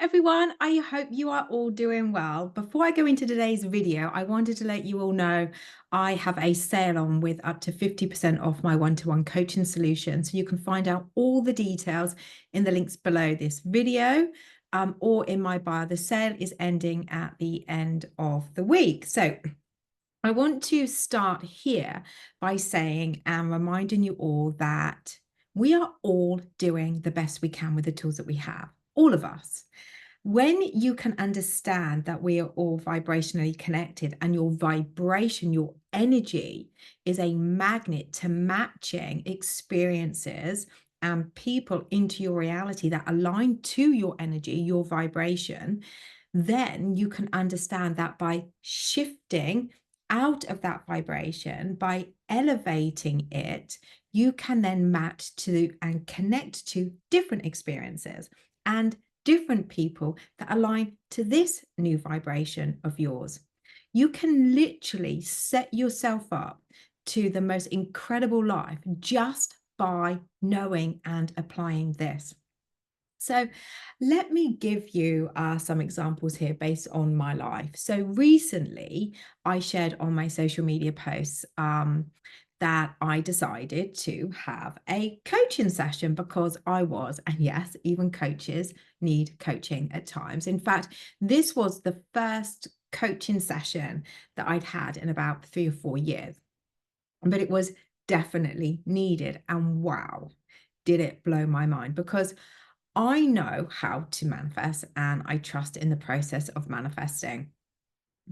everyone. I hope you are all doing well. Before I go into today's video, I wanted to let you all know I have a sale on with up to 50% off my one-to-one coaching solution. So you can find out all the details in the links below this video or in my bio. The sale is ending at the end of the week. So I want to start here by saying and reminding you all that we are all doing the best we can with the tools that we have, all of us. When you can understand that we are all vibrationally connected and your vibration, your energy is a magnet to matching experiences and people into your reality that align to your energy, your vibration, then you can understand that by shifting out of that vibration, by elevating it, you can then match to and connect to different experiences and different people that align to this new vibration of yours. You can literally set yourself up to the most incredible life just by knowing and applying this. So let me give you some examples here based on my life. So recently, I shared on my social media posts that I decided to have a coaching session because I was, and yes, even coaches need coaching at times. In fact, this was the first coaching session that I'd had in about 3 or 4 years, but it was definitely needed. And wow, did it blow my mind because I know how to manifest and I trust in the process of manifesting.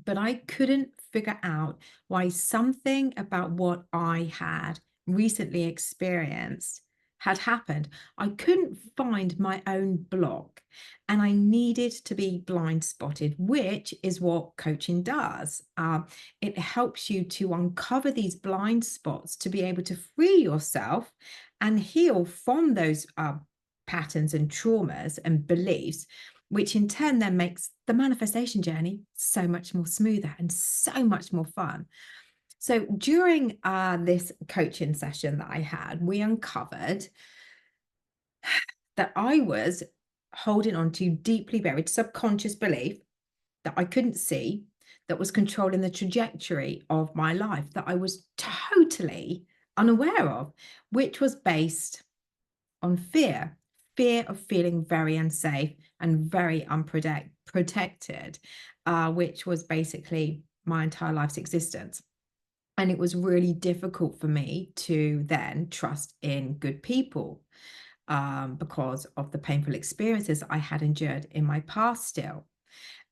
But I couldn't figure out why something about what I had recently experienced had happened. I couldn't find my own block and I needed to be blind spotted, which is what coaching does. It helps you to uncover these blind spots to be able to free yourself and heal from those patterns and traumas and beliefs, which in turn then makes the manifestation journey so much more smoother and so much more fun. So during this coaching session that I had, we uncovered that I was holding on to deeply buried subconscious belief that I couldn't see, that was controlling the trajectory of my life, that I was totally unaware of, which was based on fear of feeling very unsafe and very unprotected, which was basically my entire life's existence. And it was really difficult for me to then trust in good people because of the painful experiences I had endured in my past still.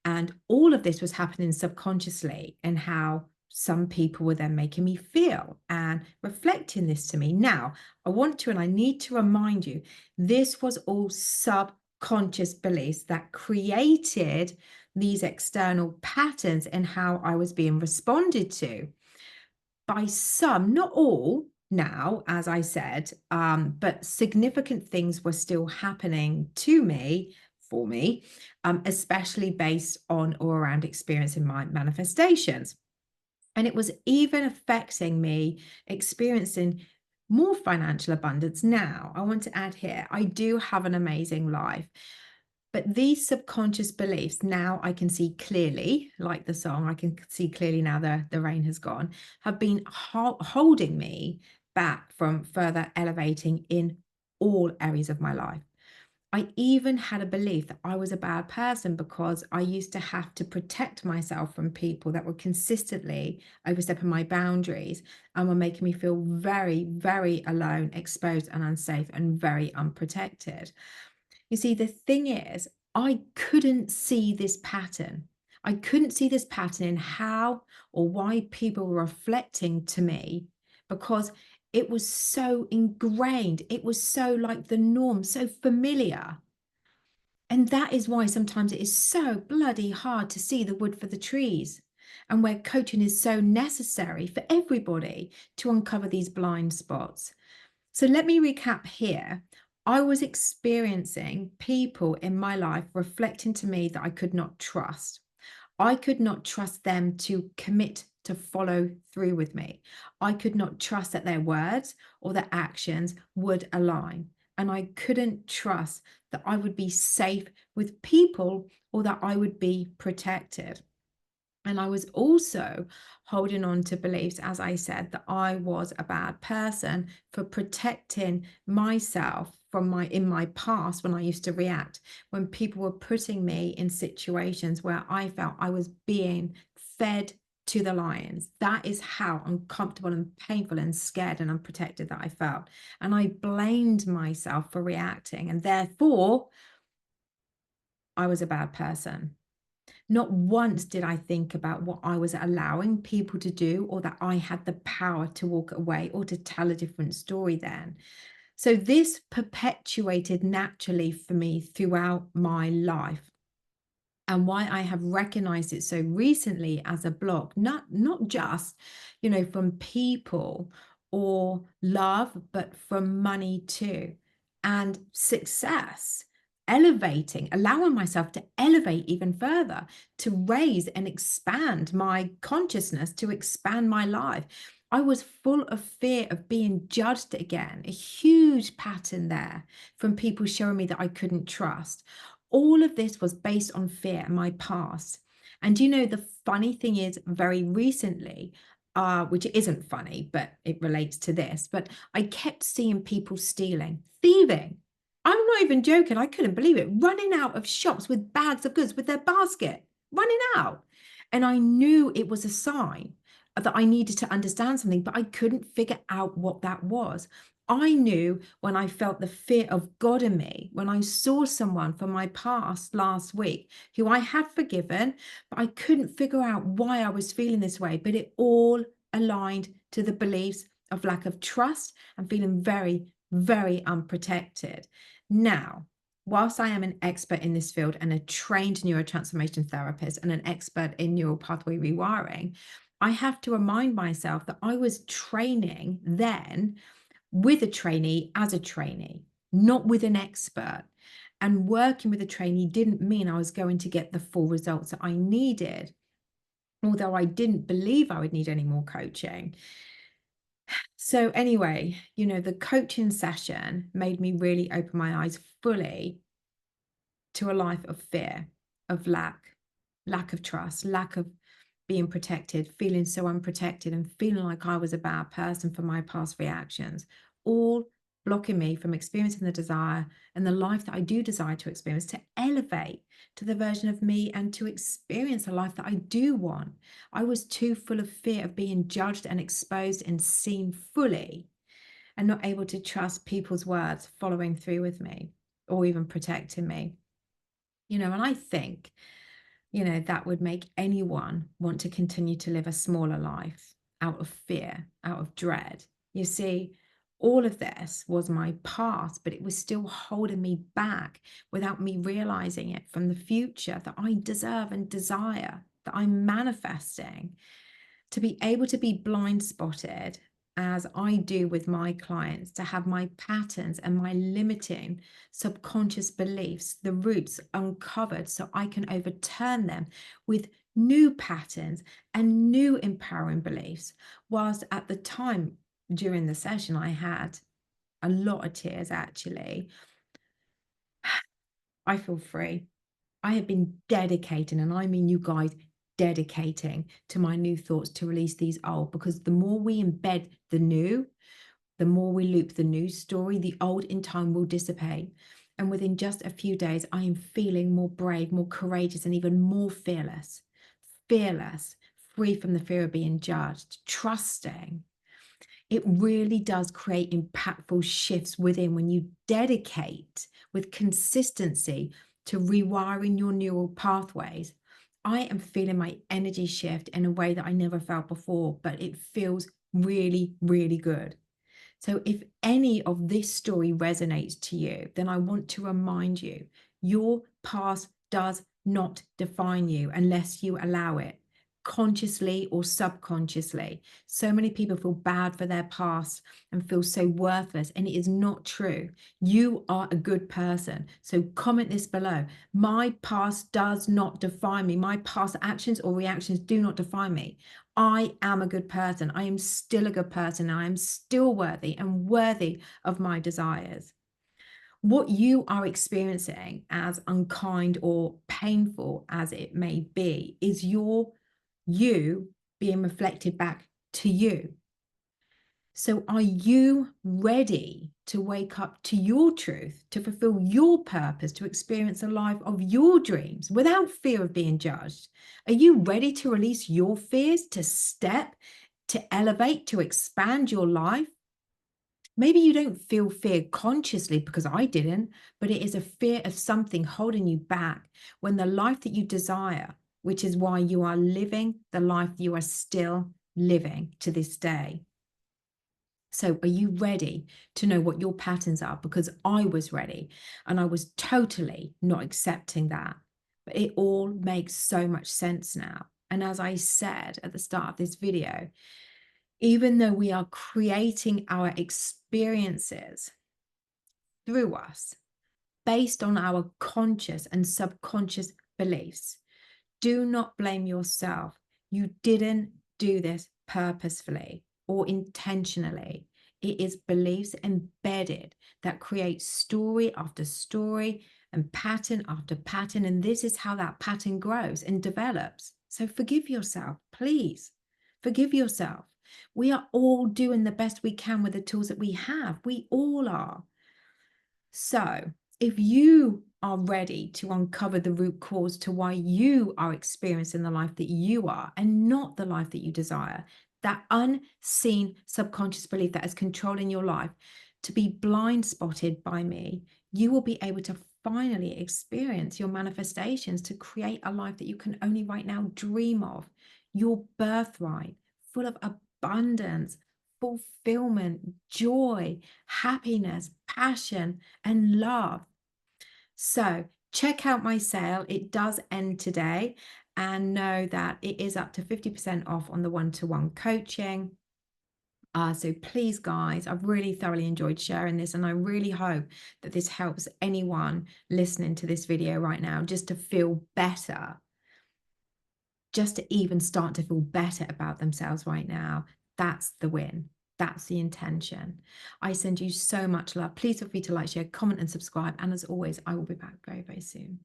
And all of this was happening subconsciously, and how some people were then making me feel and reflecting this to me. Now, I want to and I need to remind you, this was all subconscious beliefs that created these external patterns in how I was being responded to by some, not all. Now, as I said, but significant things were still happening to me, for me, especially based on or around experiencing my manifestations. And it was even affecting me experiencing more financial abundance. Now, I want to add here, I do have an amazing life. But these subconscious beliefs, now I can see clearly, like the song, I can see clearly now the rain has gone, have been holding me back from further elevating in all areas of my life. I even had a belief that I was a bad person because I used to have to protect myself from people that were consistently overstepping my boundaries and were making me feel very, very alone, exposed, and unsafe, and very unprotected. You see, the thing is, I couldn't see this pattern. I couldn't see this pattern in how or why people were reflecting to me because it was so ingrained. It was so like the norm, so familiar. And that is why sometimes it is so bloody hard to see the wood for the trees, and where coaching is so necessary for everybody to uncover these blind spots. So let me recap here. I was experiencing people in my life reflecting to me that I could not trust. I could not trust them to commit to follow through with me. I could not trust that their words or their actions would align. and I couldn't trust that I would be safe with people or that I would be protected. And I was also holding on to beliefs, as I said, that I was a bad person for protecting myself from in my past when I used to react, when people were putting me in situations where I felt I was being fed to the lions. That is how uncomfortable and painful and scared and unprotected that I felt. And I blamed myself for reacting. And therefore, I was a bad person. Not once did I think about what I was allowing people to do, or that I had the power to walk away or to tell a different story then. So this perpetuated naturally for me throughout my life. And why I have recognized it so recently as a block, not just, from people or love, but from money too. And success, elevating, allowing myself to elevate even further, to raise and expand my consciousness, to expand my life. I was full of fear of being judged again, a huge pattern there from people showing me that I couldn't trust. All of this was based on fear and my past. And the funny thing is, very recently, which isn't funny, but it relates to this, but I kept seeing people stealing, thieving. I'm not even joking. I couldn't believe it. Running out of shops with bags of goods with their basket, running out. And I knew it was a sign that I needed to understand something, but I couldn't figure out what that was. I knew when I felt the fear of God in me, when I saw someone from my past last week who I had forgiven, but I couldn't figure out why I was feeling this way. But it all aligned to the beliefs of lack of trust and feeling very, very unprotected. Now, whilst I am an expert in this field and a trained neurotransformation therapist and an expert in neural pathway rewiring, I have to remind myself that I was training then with a trainee as a trainee, not with an expert. And working with a trainee didn't mean I was going to get the full results that I needed, although I didn't believe I would need any more coaching. So anyway, the coaching session made me really open my eyes fully to a life of fear, of lack of trust, lack of being protected, feeling so unprotected and feeling like I was a bad person for my past reactions, all blocking me from experiencing the desire and the life that I do desire to experience, to elevate to the version of me and to experience a life that I do want. I was too full of fear of being judged and exposed and seen fully, and not able to trust people's words following through with me or even protecting me. And I think that would make anyone want to continue to live a smaller life out of fear, out of dread. You see, all of this was my past, but it was still holding me back without me realizing it from the future that I deserve and desire, that I'm manifesting. To be able to be blind spotted as I do with my clients, to have my patterns and my limiting subconscious beliefs, the roots uncovered so I can overturn them with new patterns and new empowering beliefs. Whilst at the time during the session, I had a lot of tears actually. I feel free. I have been dedicating, and I mean you guys, dedicating to my new thoughts to release these old, because the more we embed the new, the more we loop the new story, the old in time will dissipate. And within just a few days, I am feeling more brave, more courageous, and even more fearless, free from the fear of being judged, trusting. It really does create impactful shifts within when you dedicate with consistency to rewiring your neural pathways. I am feeling my energy shift in a way that I never felt before, but it feels really, really good. So if any of this story resonates to you, then I want to remind you, your past does not define you unless you allow it, consciously or subconsciously. So many people feel bad for their past and feel so worthless, and it is not true. You are a good person. So comment this below. My past does not define me. My past actions or reactions do not define me. I am a good person. I am still a good person. I am still worthy and worthy of my desires. What you are experiencing, as unkind or painful as it may be, is you being reflected back to you. So are you ready to wake up to your truth, to fulfill your purpose, to experience a life of your dreams without fear of being judged? Are you ready to release your fears, to step, to elevate, to expand your life? Maybe you don't feel fear consciously, because I didn't, but it is a fear of something holding you back when the life that you desire, which is why you are living the life you are still living to this day. So are you ready to know what your patterns are? Because I was ready, and I was totally not accepting that. But it all makes so much sense now. And as I said at the start of this video, even though we are creating our experiences through us based on our conscious and subconscious beliefs, do not blame yourself. You didn't do this purposefully or intentionally. It is beliefs embedded that create story after story and pattern after pattern. And this is how that pattern grows and develops. So forgive yourself, please. Forgive yourself. We are all doing the best we can with the tools that we have. We all are. So if you are ready to uncover the root cause to why you are experiencing the life that you are and not the life that you desire, that unseen subconscious belief that is controlling your life, to be blind spotted by me, you will be able to finally experience your manifestations to create a life that you can only right now dream of, your birthright, full of abundance, fulfillment, joy, happiness, passion, and love. So check out my sale. It does end today, and know that it is up to 50% off on the one-to-one coaching. So please, guys, I've really thoroughly enjoyed sharing this, and I really hope that this helps anyone listening to this video right now just to feel better, just to even start to feel better about themselves right now. That's the win. That's the intention. I send you so much love. Please feel free to like, share, comment, and subscribe. And as always, I will be back very, very soon.